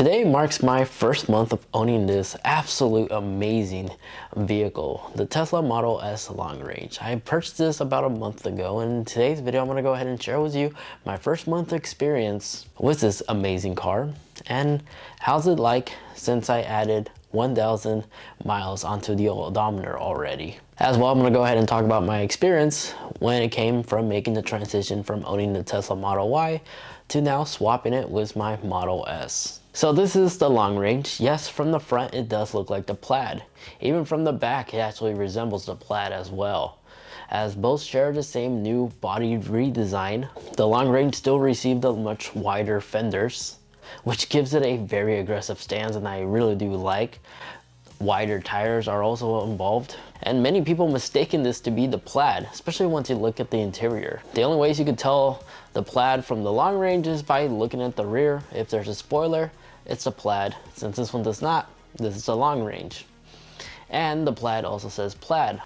Today marks my first month of owning this absolute amazing vehicle, the Tesla Model S Long Range. I purchased this about a month ago, and in today's video I'm going to go ahead and share with you my first month experience with this amazing car and how's it like since I added 1,000 miles onto the odometer already. As well, I'm going to go ahead and talk about my experience when it came from making the transition from owning the Tesla Model Y to now swapping it with my Model S. So this is the Long Range. Yes, from the front it does look like the Plaid. Even from the back it actually resembles the Plaid as well. As both share the same new body redesign, the Long Range still received a much wider fenders, which gives it a very aggressive stance, and I really do like. Wider tires are also involved, and many people mistaken this to be the Plaid, especially once you look at the interior. The only ways you could tell the Plaid from the Long Range is by looking at the rear. If there's a spoiler, it's a Plaid. Since this one does not, this is a Long Range. And the Plaid also says Plaid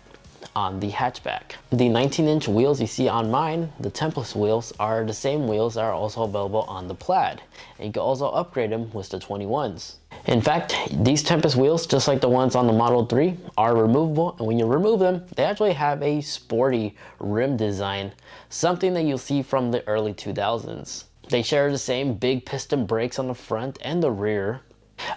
on the hatchback. The 19-inch wheels you see on mine, the Tempest wheels, are the same wheels that are also available on the Plaid. And you can also upgrade them with the 21s. In fact, these Tempest wheels, just like the ones on the Model 3, are removable, and when you remove them, they actually have a sporty rim design, something that you'll see from the early 2000s. They share the same big piston brakes on the front and the rear.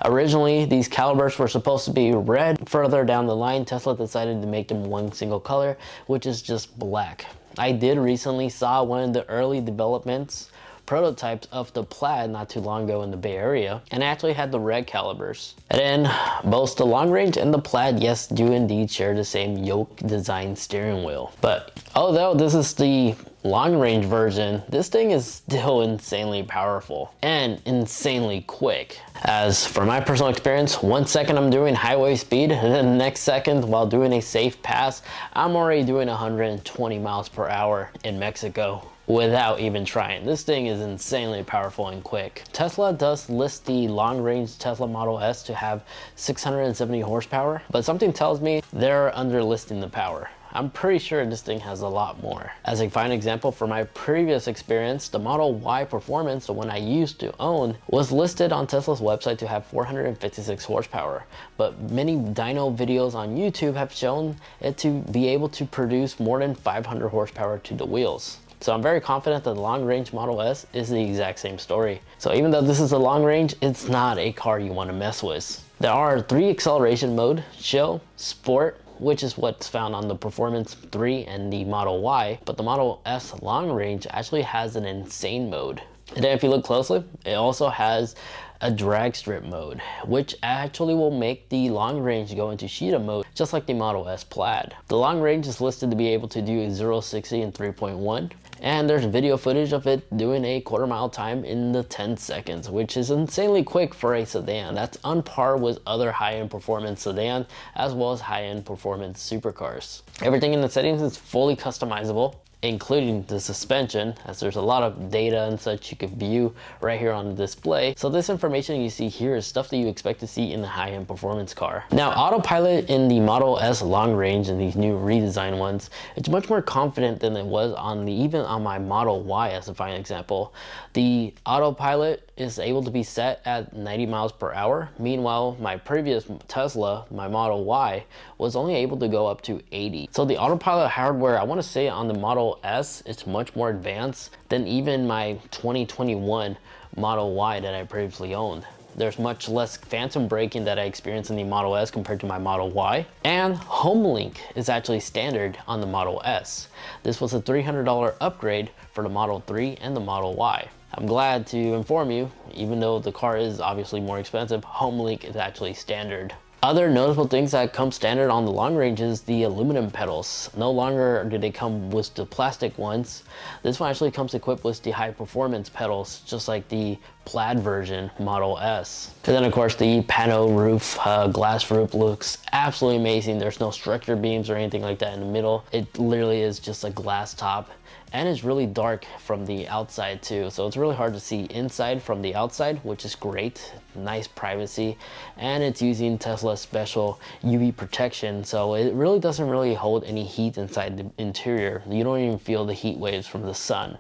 Originally, these calipers were supposed to be red. Further down the line, Tesla decided to make them one single color, which is just black. I did recently saw one of the early developments prototypes of the Plaid not too long ago in the Bay Area, and actually had the red calipers. And then both the Long Range and the Plaid, yes, do indeed share the same yoke design steering wheel. But although this is the Long Range version, this thing is still insanely powerful and insanely quick. As for my personal experience, 1 second I'm doing highway speed, and then the next second while doing a safe pass, I'm already doing 120 miles per hour in Mexico without even trying. This thing is insanely powerful and quick. Tesla does list the Long Range Tesla Model S to have 670 horsepower, but something tells me they're underlisting the power. I'm pretty sure this thing has a lot more. As a fine example, for my previous experience, the Model Y Performance, the one I used to own, was listed on Tesla's website to have 456 horsepower. But many dyno videos on YouTube have shown it to be able to produce more than 500 horsepower to the wheels. So I'm very confident that the Long Range Model S is the exact same story. So even though this is a Long Range, it's not a car you want to mess with. There are 3 acceleration mode: Chill, Sport, which is what's found on the Performance 3 and the Model Y, but the Model S Long Range actually has an Insane mode. And then if you look closely, it also has a drag strip mode, which actually will make the Long Range go into Cheetah mode, just like the Model S Plaid. The Long Range is listed to be able to do a 0-60 in 3.1, and there's video footage of it doing a quarter-mile time in the 10 seconds, which is insanely quick for a sedan. That's on par with other high-end performance sedans, as well as high-end performance supercars. Everything in the settings is fully customizable, including the suspension, as there's a lot of data and such you can view right here on the display. So this information you see here is stuff that you expect to see in the high-end performance car. Now, Autopilot in the Model S Long Range and these new redesigned ones, it's much more confident than it was on even on my Model Y as a fine example. The Autopilot is able to be set at 90 miles per hour. Meanwhile, my previous Tesla, my Model Y, was only able to go up to 80. So the Autopilot hardware, I want to say on the Model S, it's much more advanced than even my 2021 Model Y that I previously owned. There's much less phantom braking that I experienced in the Model S compared to my Model Y. And HomeLink is actually standard on the Model S. This was a $300 upgrade for the Model 3 and the Model Y. I'm glad to inform you, even though the car is obviously more expensive, HomeLink is actually standard. Other notable things that come standard on the Long Range is the aluminum pedals. No longer do they come with the plastic ones. This one actually comes equipped with the high performance pedals, just like the Plaid version Model S. And then of course the Pano Roof, glass roof looks absolutely amazing. There's no structure beams or anything like that in the middle. It literally is just a glass top. and it's really dark from the outside too. So it's really hard to see inside from the outside, which is great. Nice privacy, and it's using Tesla's special UV protection, so it really doesn't really hold any heat inside the interior. You don't even feel the heat waves from the sun.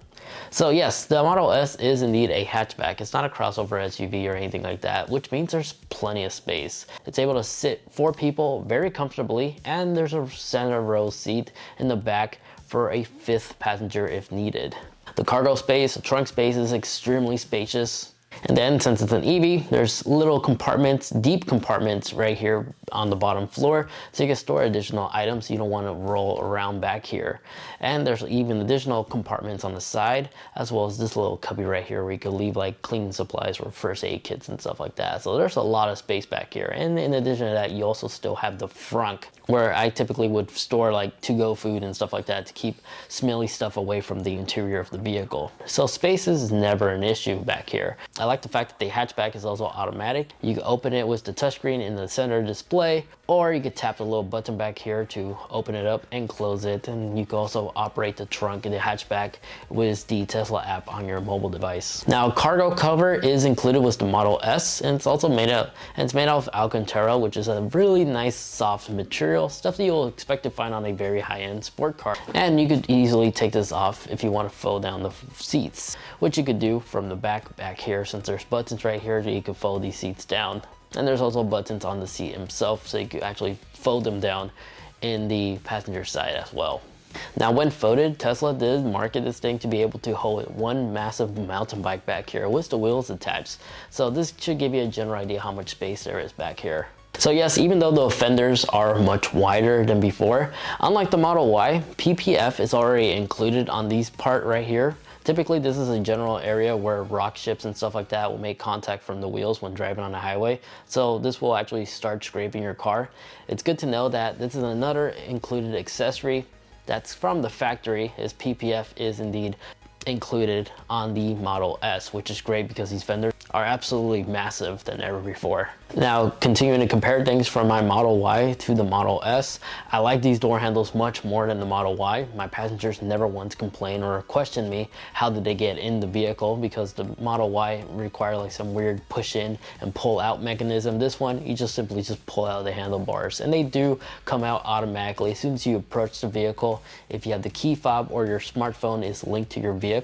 So yes, the Model S is indeed a hatchback. It's not a crossover SUV or anything like that, which means there's plenty of space. It's able to sit 4 people very comfortably, and there's a center row seat in the back for a 5th passenger if needed. The cargo space, the trunk space is extremely spacious. And then since it's an EV, there's little compartments, deep compartments right here on the bottom floor, so you can store additional items you don't want to roll around back here. And there's even additional compartments on the side, as well as this little cubby right here where you could leave like cleaning supplies or first aid kits and stuff like that. So there's a lot of space back here. And in addition to that, you also still have the frunk, where I typically would store like to-go food and stuff like that to keep smelly stuff away from the interior of the vehicle. So space is never an issue back here. I like the fact that the hatchback is also automatic. You can open it with the touchscreen in the center display, or you could tap the little button back here to open it up and close it. And you can also operate the trunk in the hatchback with the Tesla app on your mobile device. Now, cargo cover is included with the Model S, and it's also made out of Alcantara, which is a really nice soft material, stuff that you'll expect to find on a very high-end sport car. And you could easily take this off if you want to fold down the seats, which you could do from the back here, since there's buttons right here so you can fold these seats down. And there's also buttons on the seat itself, so you can actually fold them down in the passenger side as well. Now, when folded, Tesla did market this thing to be able to hold one massive mountain bike back here with the wheels attached. So this should give you a general idea how much space there is back here. So yes, even though the fenders are much wider than before, unlike the Model Y, PPF is already included on these part right here. Typically, this is a general area where rock chips and stuff like that will make contact from the wheels when driving on the highway. So this will actually start scraping your car. It's good to know that this is another included accessory that's from the factory, is PPF is indeed included on the Model S, which is great because these fenders are absolutely massive than ever before. Now, continuing to compare things from my Model Y to the Model S, I like these door handles much more than the Model Y. My passengers never once complain or question me how did they get in the vehicle, because the Model Y require like some weird push in and pull out mechanism. This one, you just simply pull out the handlebars, and they do come out automatically as soon as you approach the vehicle. If you have the key fob or your smartphone is linked to your vehicle,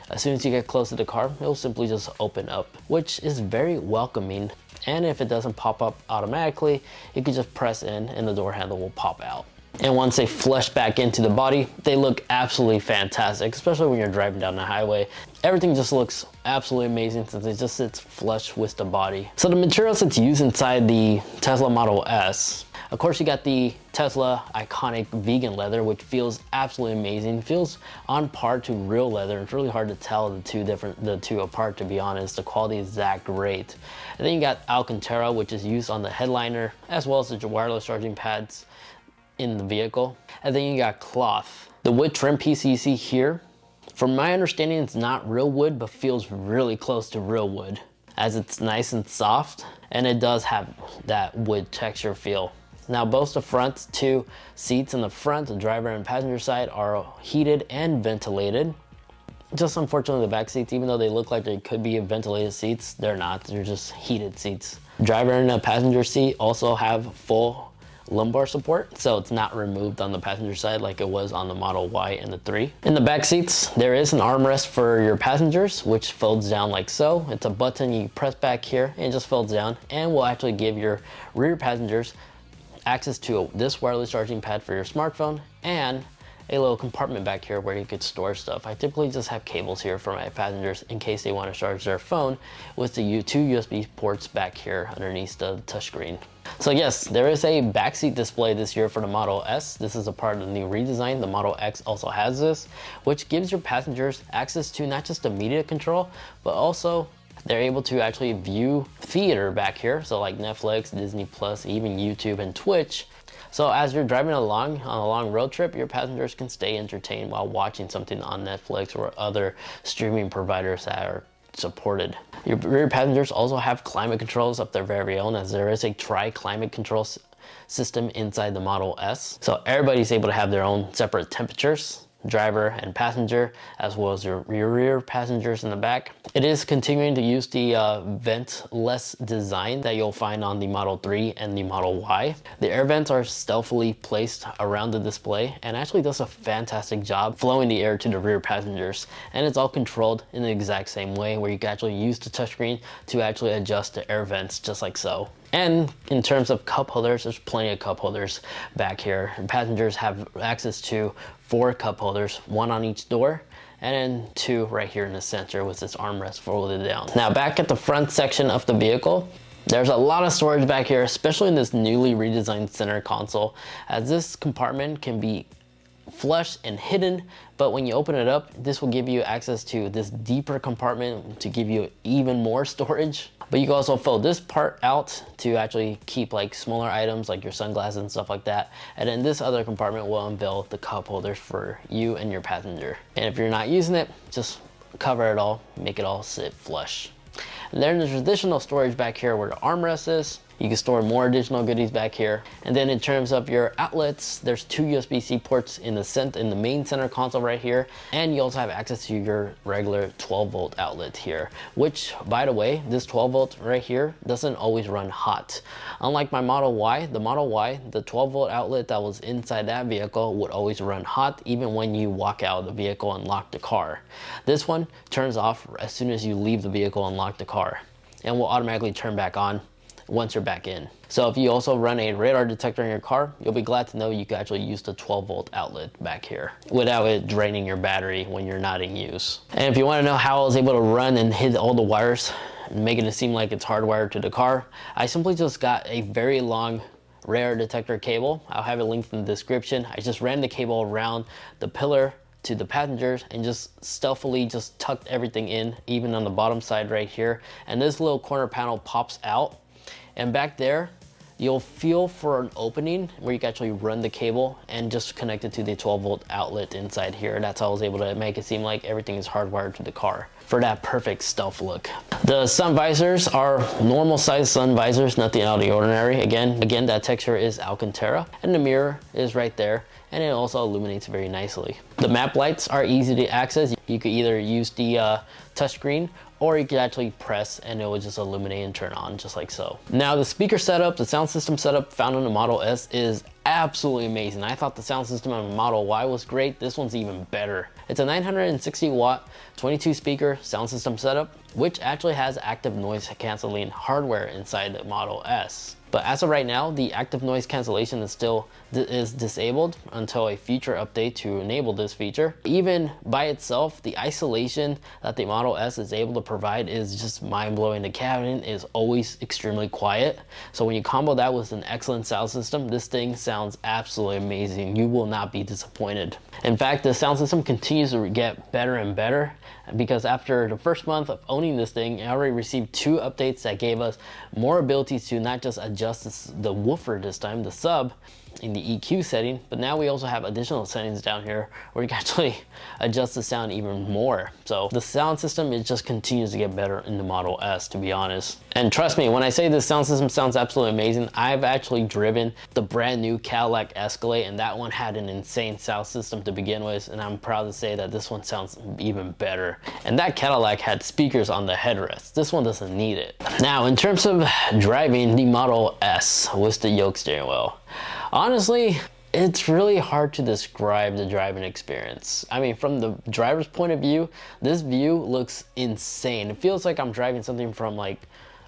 as soon as you get close to the car, it'll simply just open up, which is very welcoming. And if it doesn't pop up automatically, you can just press in and the door handle will pop out. And once they flush back into the body, they look absolutely fantastic, especially when you're driving down the highway. Everything just looks absolutely amazing since it just sits flush with the body. So the materials that's used inside the Tesla Model S, of course, you got the Tesla iconic vegan leather, which feels absolutely amazing. Feels on par to real leather. It's really hard to tell the two apart, to be honest. The quality is that great. And then you got Alcantara, which is used on the headliner, as well as the wireless charging pads in the vehicle. And then you got cloth. The wood trim piece you see here, from my understanding, it's not real wood, but feels really close to real wood, as it's nice and soft, and it does have that wood texture feel. Now, both the front 2 seats in the front, the driver and passenger side, are heated and ventilated. Just unfortunately, the back seats, even though they look like they could be ventilated seats, they're not. They're just heated seats. Driver and the passenger seat also have full lumbar support, so it's not removed on the passenger side like it was on the Model Y and the 3. In the back seats, there is an armrest for your passengers, which folds down like so. It's a button you press back here and it just folds down, and will actually give your rear passengers access to this wireless charging pad for your smartphone and a little compartment back here where you could store stuff. I typically just have cables here for my passengers in case they want to charge their phone, with the 2 USB ports back here underneath the touchscreen. So yes, there is a backseat display this year for the Model S. This is a part of the new redesign. The Model X also has this, which gives your passengers access to not just the media control, but also they're able to actually view theater back here. So like Netflix, Disney Plus, even YouTube and Twitch. So as you're driving along on a long road trip, your passengers can stay entertained while watching something on Netflix or other streaming providers that are supported. Your rear passengers also have climate controls of their very own, as there is a tri-climate control system inside the Model S. So everybody's able to have their own separate temperatures. driver and passenger, as well as your rear passengers in the back. It is continuing to use the ventless design that you'll find on the Model 3 and the Model Y. The air vents are stealthily placed around the display and actually does a fantastic job flowing the air to the rear passengers. And it's all controlled in the exact same way, where you can actually use the touchscreen to actually adjust the air vents just like so. And in terms of cup holders, there's plenty of cup holders back here. And passengers have access to 4 cup holders, 1 on each door, and then 2 right here in the center with this armrest folded down. Now back at the front section of the vehicle, there's a lot of storage back here, especially in this newly redesigned center console, as this compartment can be flush and hidden, but when you open it up, this will give you access to this deeper compartment to give you even more storage. But you can also fold this part out to actually keep like smaller items like your sunglasses and stuff like that. And then this other compartment will unveil the cup holders for you and your passenger. And if you're not using it, just cover it all, make it all sit flush. And then there's additional storage back here where the armrest is. You can store more additional goodies back here. And then in terms of your outlets, there's 2 USB-C ports in the main center console right here. And you also have access to your regular 12-volt outlet here, which, by the way, this 12-volt right here doesn't always run hot. Unlike my Model Y, the 12-volt outlet that was inside that vehicle would always run hot even when you walk out of the vehicle and lock the car. This one turns off as soon as you leave the vehicle and lock the car, and will automatically turn back on once you're back in. So if you also run a radar detector in your car, you'll be glad to know you can actually use the 12-volt outlet back here without it draining your battery when you're not in use. And if you want to know how I was able to run and hit all the wires, making it seem like it's hardwired to the car, I simply just got a very long radar detector cable. I'll have it linked in the description. I just ran the cable around the pillar to the passengers and just stealthily just tucked everything in, even on the bottom side right here. And this little corner panel pops out. And back there, you'll feel for an opening where you can actually run the cable and just connect it to the 12-volt outlet inside here. That's how I was able to make it seem like everything is hardwired to the car for that perfect stealth look. The sun visors are normal size sun visors, nothing out of the ordinary. Again, that texture is Alcantara, and the mirror is right there, and it also illuminates very nicely. The map lights are easy to access. You could either use the touchscreen, or you could actually press and it will just illuminate and turn on just like so. Now the speaker setup, the sound system setup found in the Model S is absolutely amazing. I thought the sound system on the Model Y was great. This one's even better. It's a 960 watt, 22 speaker sound system setup, which actually has active noise canceling hardware inside the Model S. But as of right now, the active noise cancellation is still disabled until a future update to enable this feature. Even by itself, the isolation that the Model S is able to provide is just mind-blowing. The cabin is always extremely quiet. So when you combo that with an excellent sound system, this thing sounds absolutely amazing. You will not be disappointed. In fact, the sound system continues to get better and better, because after the first month of owning this thing, I already received 2 updates that gave us more abilities to not just adjust the woofer this time, the sub, in the EQ setting, but now we also have additional settings down here where you can actually adjust the sound even more. So the sound system, it just continues to get better in the Model S, to be honest. And trust me, when I say this sound system sounds absolutely amazing, I've actually driven the brand new Cadillac Escalade, and that one had an insane sound system to begin with, and I'm proud to say that this one sounds even better. And that Cadillac had speakers on the headrest. This one doesn't need it. Now, in terms of driving the Model S with the yoke steering wheel, honestly, it's really hard to describe the driving experience. I mean, from the driver's point of view, this view looks insane. It feels like I'm driving something from like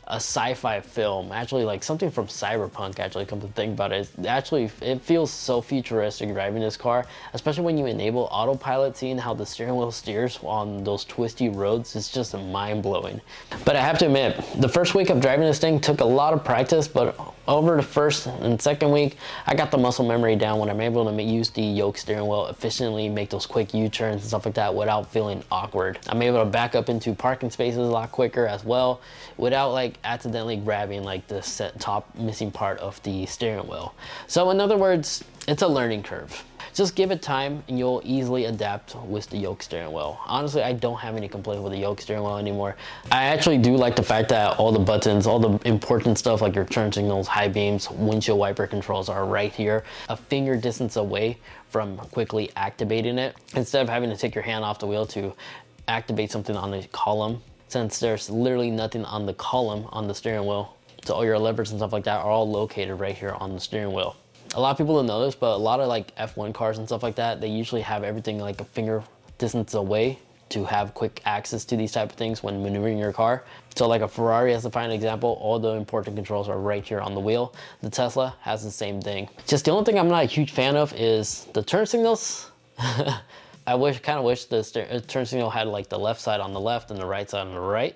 a sci-fi film, actually like something from Cyberpunk, actually, come to think about it. It feels so futuristic driving this car, especially when you enable Autopilot. Seeing how the steering wheel steers on those twisty roads is just mind-blowing. But I have to admit, the first week of driving this thing took a lot of practice, but over the first and second week, I got the muscle memory down when I'm able to use the yoke steering wheel efficiently, make those quick U-turns and stuff like that without feeling awkward. I'm able to back up into parking spaces a lot quicker as well, without like accidentally grabbing like the top missing part of the steering wheel. So in other words, it's a learning curve. Just give it time and you'll easily adapt with the yoke steering wheel. Honestly, I don't have any complaint with the yoke steering wheel anymore. I actually do like the fact that all the buttons, all the important stuff like your turn signals, high beams, windshield wiper controls are right here, a finger distance away from quickly activating it, instead of having to take your hand off the wheel to activate something on the column. Since there's literally nothing on the column on the steering wheel, so all your levers and stuff like that are all located right here on the steering wheel. A lot of people don't know this, but a lot of like F1 cars and stuff like that, they usually have everything like a finger distance away to have quick access to these type of things when maneuvering your car. So like a Ferrari as a fine example, all the important controls are right here on the wheel. The Tesla has the same thing. Just the only thing I'm not a huge fan of is the turn signals. I kind of wish the turn signal had like the left side on the left and the right side on the right.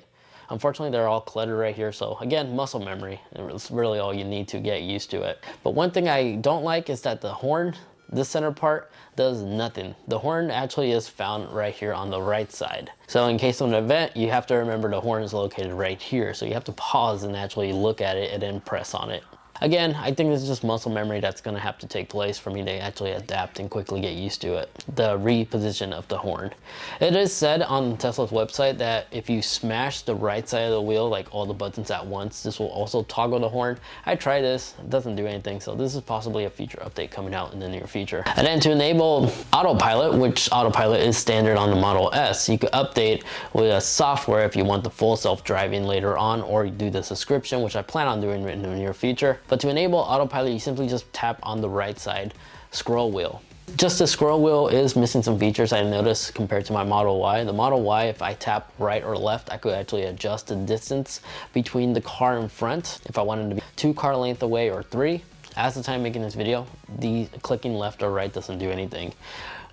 Unfortunately, they're all cluttered right here. So again, muscle memory. It's really all you need to get used to it. But one thing I don't like is that the horn, this center part, does nothing. The horn actually is found right here on the right side. So in case of an event, you have to remember the horn is located right here. So you have to pause and actually look at it and then press on it. Again, I think this is just muscle memory that's gonna have to take place for me to actually adapt and quickly get used to it. The reposition of the horn. It is said on Tesla's website that if you smash the right side of the wheel, like all the buttons at once, this will also toggle the horn. I tried this, it doesn't do anything, so this is possibly a future update coming out in the near future. And then to enable Autopilot, which Autopilot is standard on the Model S, you could update with a software if you want the full self-driving later on, or you do the subscription, which I plan on doing in the near future. But to enable Autopilot, you simply just tap on the right side scroll wheel. Just the scroll wheel is missing some features I noticed compared to my Model Y. The Model Y, if I tap right or left, I could actually adjust the distance between the car in front if I wanted to be 2 car length away or 3. As the time making this video, the clicking left or right doesn't do anything.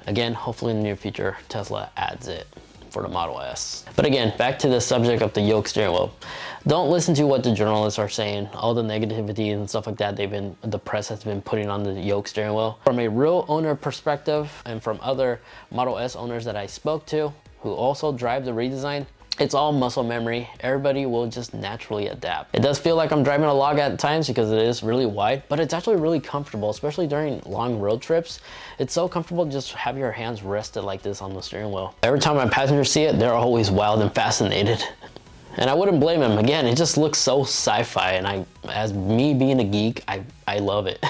Again, hopefully in the near future, Tesla adds it for the Model S. But again, back to the subject of the yoke steering wheel. Don't listen to what the journalists are saying, all the negativity and stuff like that the press has been putting on the yoke steering wheel. From a real owner perspective and from other Model S owners that I spoke to who also drive the redesign, it's all muscle memory. Everybody will just naturally adapt. It does feel like I'm driving a log at times because it is really wide, but it's actually really comfortable, especially during long road trips. It's so comfortable to just have your hands rested like this on the steering wheel. Every time my passengers see it, they're always wild and fascinated. And I wouldn't blame them. Again, it just looks so sci-fi, and as me being a geek, I love it.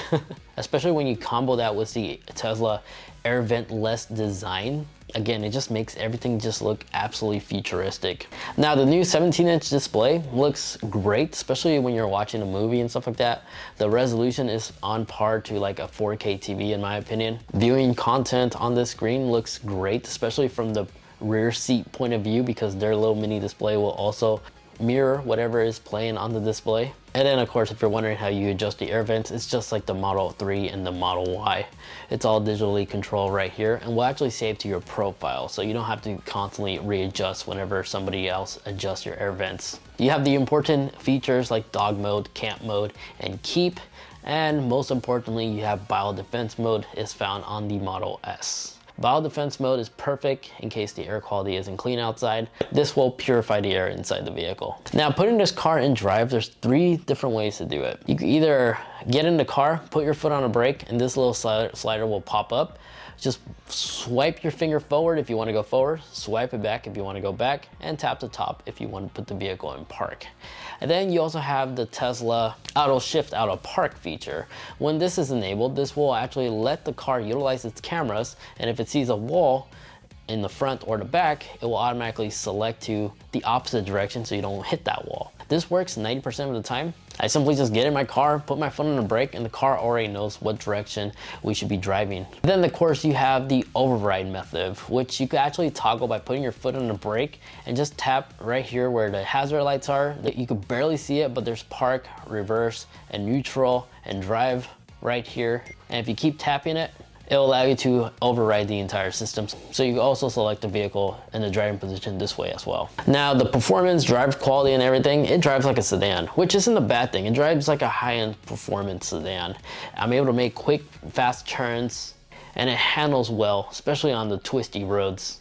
Especially when you combo that with the Tesla air vent-less design. Again, it just makes everything just look absolutely futuristic. Now, the new 17-inch display looks great, especially when you're watching a movie and stuff like that. The resolution is on par to like a 4K TV in my opinion. Viewing content on this screen looks great, especially from the rear seat point of view, because their little mini display will also mirror whatever is playing on the display. And then of course, if you're wondering how you adjust the air vents, it's just like the Model 3 and the Model Y. It's all digitally controlled right here and will actually save to your profile, so you don't have to constantly readjust whenever somebody else adjusts your air vents. You have the important features like dog mode, camp mode, and keep. And most importantly, you have biodefense mode is found on the Model S. Biodefense mode is perfect in case the air quality isn't clean outside. This will purify the air inside the vehicle. Now, putting this car in drive, there's 3 different ways to do it. You can either get in the car, put your foot on a brake, and this little slider will pop up. Just swipe your finger forward if you want to go forward, swipe it back if you want to go back, and tap the top if you want to put the vehicle in park. And then you also have the Tesla auto shift out of park feature. When this is enabled, this will actually let the car utilize its cameras, and if it sees a wall in the front or the back, it will automatically select to the opposite direction so you don't hit that wall. This works 90% of the time. I simply just get in my car, put my foot on the brake, and the car already knows what direction we should be driving. Then of course you have the override method, which you can actually toggle by putting your foot on the brake and just tap right here where the hazard lights are. You could barely see it, but there's park, reverse, and neutral, and drive right here. And if you keep tapping it, it'll allow you to override the entire system. So you can also select the vehicle in the driving position this way as well. Now, the performance, drive quality, and everything, it drives like a sedan, which isn't a bad thing. It drives like a high-end performance sedan. I'm able to make quick, fast turns. and it handles well, especially on the twisty roads.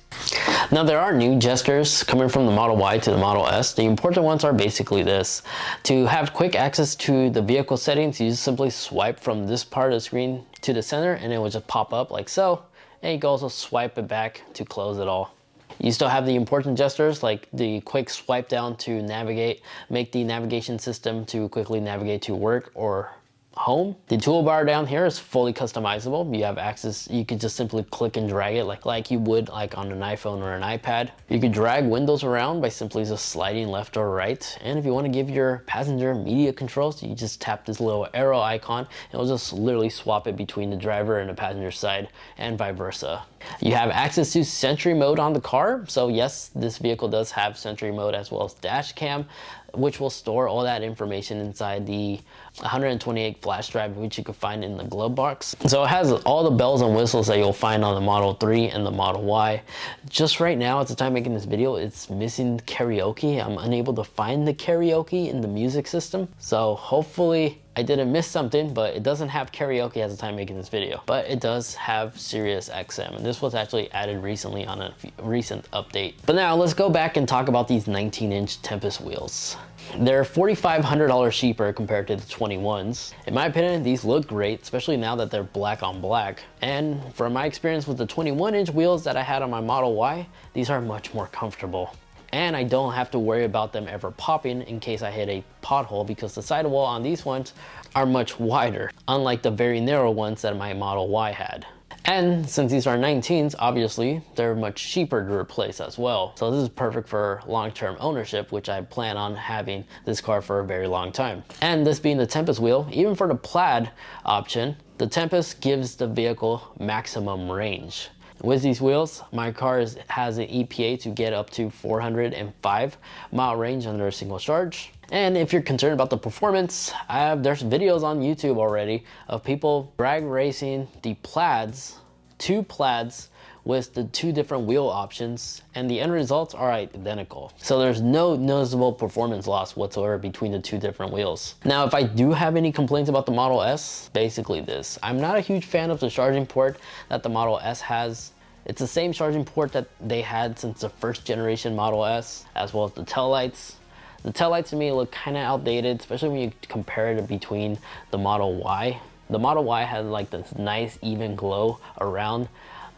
Now there are new gestures coming from the Model Y to the Model S. The important ones are basically this. To have quick access to the vehicle settings, you just simply swipe from this part of the screen to the center and it will just pop up like so. And you can also swipe it back to close it all. You still have the important gestures like the quick swipe down to navigate, make the navigation system to quickly navigate to work or home. The toolbar down here is fully customizable. You have access, you could just simply click and drag it like you would like on an iPhone or an iPad. You could drag windows around by simply just sliding left or right. And if you want to give your passenger media controls, you just tap this little arrow icon and it'll just literally swap it between the driver and the passenger side and vice versa. You have access to Sentry Mode on the car. So yes, this vehicle does have Sentry Mode as well as dash cam, which will store all that information inside the 128 flash drive, which you can find in the glove box. So it has all the bells and whistles that you'll find on the Model 3 and the Model Y. Just right now, at the time making this video, it's missing karaoke. I'm unable to find the karaoke in the music system. So hopefully I didn't miss something, but it doesn't have karaoke at the time making this video. But it does have Sirius XM, and this was actually added recently on a recent update. But now let's go back and talk about these 19-inch Tempest wheels. They're $4,500 cheaper compared to the 21s. In my opinion, these look great, especially now that they're black on black. And from my experience with the 21-inch wheels that I had on my Model Y, these are much more comfortable. And I don't have to worry about them ever popping in case I hit a pothole, because the sidewall on these ones are much wider, unlike the very narrow ones that my Model Y had. And since these are 19s, obviously, they're much cheaper to replace as well. So this is perfect for long-term ownership, which I plan on having this car for a very long time. And this being the Tempest wheel, even for the plaid option, the Tempest gives the vehicle maximum range. With these wheels, my car has an EPA to get up to 405 mile range under a single charge. And if you're concerned about the performance, there's videos on YouTube already of people drag racing the plaids, two plaids with the two different wheel options, and the end results are identical. So there's no noticeable performance loss whatsoever between the two different wheels. Now, if I do have any complaints about the Model S, basically this. I'm not a huge fan of the charging port that the Model S has. It's the same charging port that they had since the first generation Model S, as well as the taillights. The taillights to me look kind of outdated, especially when you compare it between the Model Y. The Model Y has like this nice even glow around.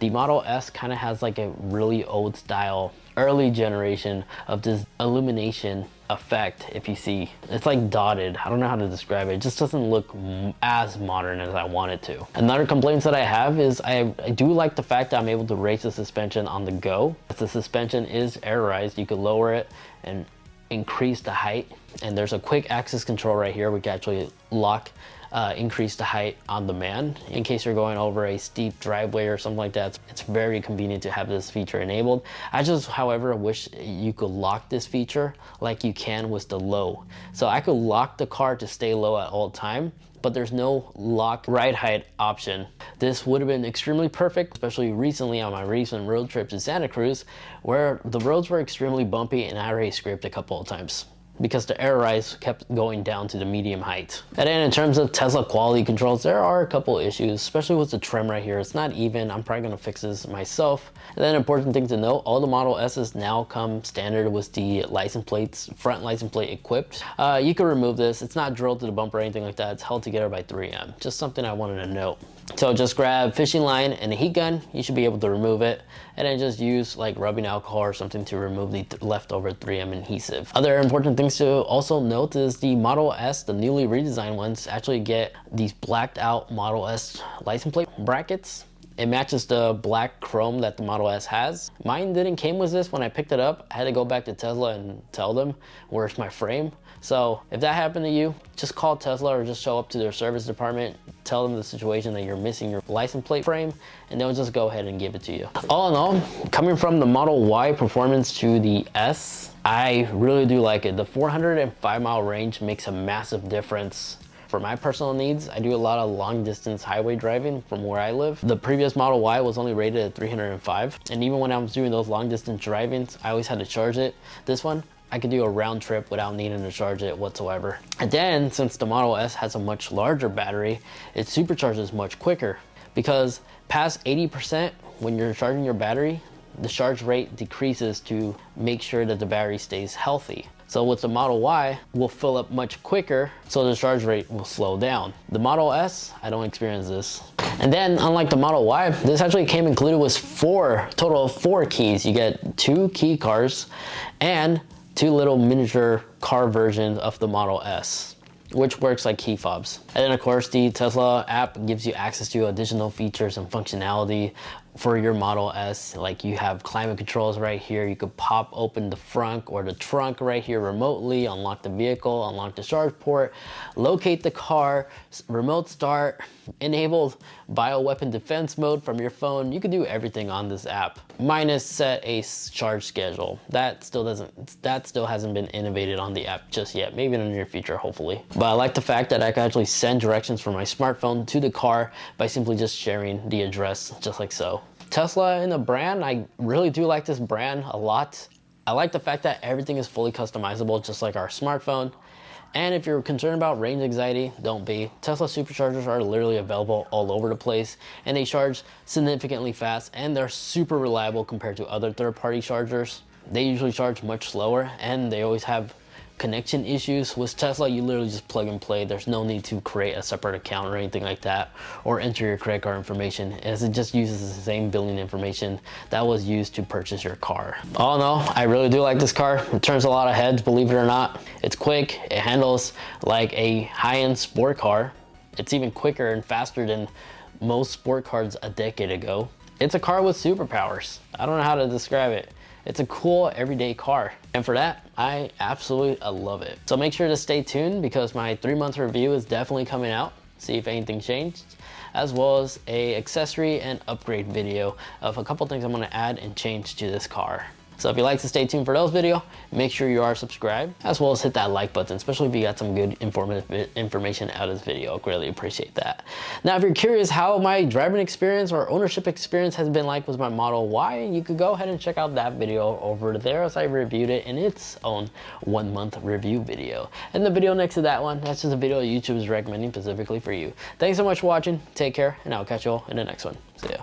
The Model S kind of has like a really old style, early generation of this illumination effect. If you see, it's like dotted. I don't know how to describe it. It just doesn't look as modern as I want it to. Another complaint that I have is I do like the fact that I'm able to raise the suspension on the go. If the suspension is airized, you could lower it and increase the height. And there's a quick access control right here. We can actually increase the height on demand in case you're going over a steep driveway or something like that. It's very convenient to have this feature enabled. I just, however, wish you could lock this feature like you can with the low. So I could lock the car to stay low at all time, but there's no lock ride height option. This would have been extremely perfect, especially recently on my recent road trip to Santa Cruz, where the roads were extremely bumpy and I already scraped a couple of times because the air rise kept going down to the medium height. And then in terms of Tesla quality controls, there are a couple issues, especially with the trim right here. It's not even. I'm probably gonna fix this myself. And then important thing to note, all the Model S's now come standard with the license plates, front license plate equipped. You can remove this. It's not drilled to the bumper or anything like that. It's held together by 3M. Just something I wanted to note. So just grab fishing line and a heat gun. You should be able to remove it. And then just use like rubbing alcohol or something to remove the leftover 3M adhesive. Other important things to also note is the Model S, the newly redesigned ones, actually get these blacked out Model S license plate brackets. It matches the black chrome that the Model S has. Mine didn't came with this when I picked it up. I had to go back to Tesla and tell them where's my frame. So if that happened to you, just call Tesla or just show up to their service department, tell them the situation that you're missing your license plate frame, and they'll just go ahead and give it to you. All in all, coming from the Model Y performance to the S, I really do like it. The 405 mile range makes a massive difference. For my personal needs, I do a lot of long distance highway driving from where I live. The previous Model Y was only rated at 305. And even when I was doing those long distance drivings, I always had to charge it. This one, I could do a round trip without needing to charge it whatsoever. And then, since the Model S has a much larger battery, it supercharges much quicker. because past 80%, when you're charging your battery, the charge rate decreases to make sure that the battery stays healthy. So with the Model Y, will fill up much quicker, so the charge rate will slow down. The Model S, I don't experience this. And then, unlike the Model Y, this actually came included with total of four keys. You get 2 key cards and 2 little miniature car versions of the Model S, which works like key fobs. And then of course, the Tesla app gives you access to additional features and functionality for your Model S. Like you have climate controls right here. You could pop open the front or the trunk right here remotely, unlock the vehicle, unlock the charge port, locate the car, remote start, enable bioweapon defense mode from your phone. You can do everything on this app, minus set a charge schedule. That still hasn't been innovated on the app just yet. Maybe in the near future, hopefully. But I like the fact that I can actually send directions from my smartphone to the car by simply just sharing the address, just like so. Tesla in the brand, I really do like this brand a lot. I like the fact that everything is fully customizable, just like our smartphone. And if you're concerned about range anxiety, don't be. Tesla superchargers are literally available all over the place, and they charge significantly fast, and they're super reliable compared to other third-party chargers. They usually charge much slower, and they always have connection issues. With Tesla, you literally just plug and play. There's no need to create a separate account or anything like that, or enter your credit card information, as it just uses the same billing information that was used to purchase your car. All in all, I really do like this car. It turns a lot of heads, believe it or not. It's quick, it handles like a high-end sport car. It's even quicker and faster than most sport cars a decade ago. It's a car with superpowers. I don't know how to describe it. It's a cool everyday car. And for that, I absolutely love it. So make sure to stay tuned, because my 3-month review is definitely coming out. See if anything changed, as well as a accessory and upgrade video of a couple things I'm gonna add and change to this car. So if you'd like to stay tuned for those videos, make sure you are subscribed, as well as hit that like button, especially if you got some good informative information out of this video. I greatly appreciate that. Now, if you're curious how my driving experience or ownership experience has been like with my Model Y, you could go ahead and check out that video over there, as I reviewed it in its own 1-month review video. And the video next to that one, that's just a video YouTube is recommending specifically for you. Thanks so much for watching. Take care, and I'll catch you all in the next one. See ya.